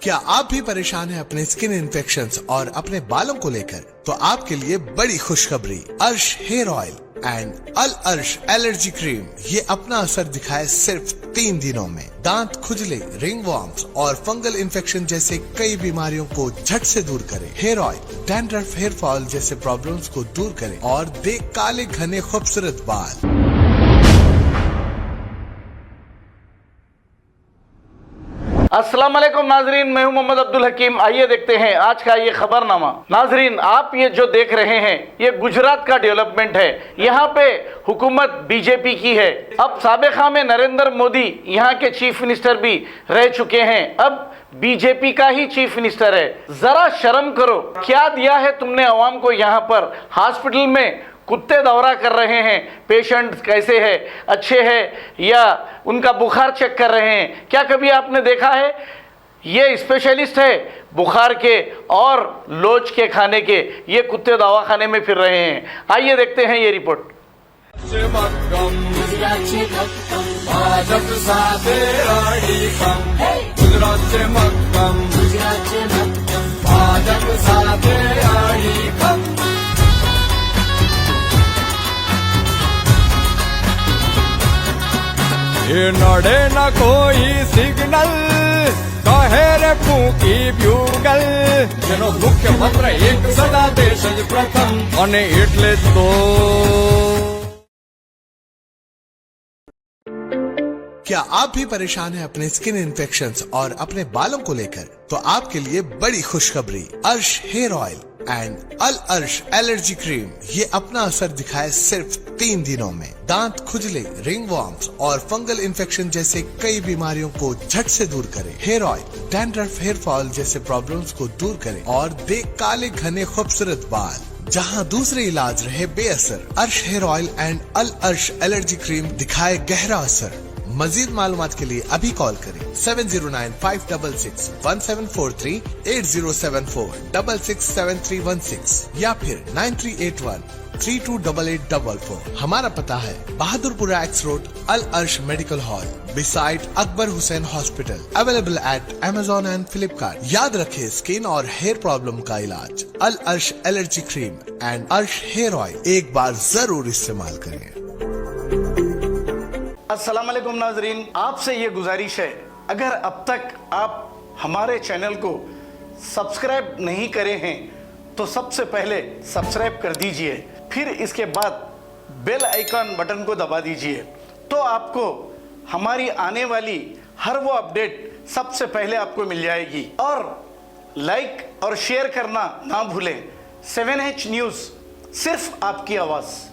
क्या आप भी परेशान हैं अपने स्किन इन्फेक्शंस और अपने बालों को लेकर? तो आपके लिए बड़ी खुशखबरी, अर्श हेयर ऑयल एंड अल अर्श एलर्जी क्रीम ये अपना असर दिखाए सिर्फ 3 दिनों में। दांत खुजले, रिंग वॉर्म्स और फंगल इन्फेक्शन जैसे कई बीमारियों को झट से दूर करे। Hair oil dandruff, hair fall जैसे प्रॉब्लम्स को दूर करे और दे काले घने खूबसूरत बाल। अस्सलाम वालेकुम नाजरीन, मैं हूं मोहम्मद अब्दुल हकीम। आइए देखते हैं आज का ये खबरनामा। नाजरीन, आप ये जो देख रहे हैं ये गुजरात का डेवलपमेंट है। यहाँ पे हुकूमत बीजेपी की है। अब साबिक़ा में नरेंद्र मोदी यहाँ के चीफ मिनिस्टर भी रह चुके हैं, अब बीजेपी का ही चीफ मिनिस्टर है। जरा शर्म करो, क्या दिया है तुमने अवाम को? यहाँ पर हॉस्पिटल में कुत्ते दौरा कर रहे हैं, पेशेंट्स कैसे हैं, अच्छे हैं या उनका बुखार चेक कर रहे हैं। क्या कभी आपने देखा है? ये स्पेशलिस्ट है बुखार के और लोच के खाने के, ये कुत्ते दवाखाने में फिर रहे हैं। आइए देखते हैं ये रिपोर्ट। ये नड़े न कोई सिग्नल, कहे रे फूकी ब्यूगल, जेनो मुख्य मंत्र एक सदा देश ज प्रथम अने एटले तो। क्या आप भी परेशान हैं अपने स्किन इन्फेक्शंस और अपने बालों को लेकर? तो आपके लिए बड़ी खुशखबरी, अर्श हेयर ऑयल एंड अल अर्श एलर्जी क्रीम ये अपना असर दिखाए सिर्फ 3 दिनों में। दांत खुजले, रिंग वॉर्म्स और फंगल इन्फेक्शन जैसे कई बीमारियों को झट से दूर करे। Hair oil dandruff, hair fall जैसे प्रॉब्लम्स को दूर करे और दे काले घने खूबसूरत बाल। जहां दूसरे इलाज रहे बेअसर, अर्श हेयर ऑयल एंड अल अर्श एलर्जी क्रीम दिखाए गहरा असर। मजीद मालूमात के लिए अभी कॉल करें 7095661743, 8074667316 या फिर 9381328844। हमारा पता है बहादुरपुरा एक्स रोड, अल अर्श medical hall beside Akbar Hussain hospital, available at Amazon and Flipkart। याद रखें, स्किन और हेयर प्रॉब्लम का इलाज अल अर्श एलर्जी क्रीम एंड अर्श हेयर ऑयल एक बार जरूर इस्तेमाल करें। अस्सलाम वालेकुम नाजरीन, आपसे ये गुजारिश है, अगर अब तक आप हमारे चैनल को सब्सक्राइब नहीं करे हैं तो सबसे पहले सब्सक्राइब कर दीजिए, फिर इसके बाद बेल आइकन बटन को दबा दीजिए, तो आपको हमारी आने वाली हर वो अपडेट सबसे पहले आपको मिल जाएगी। और लाइक और शेयर करना ना भूलें। 7H न्यूज़, सिर्फ आपकी आवाज़।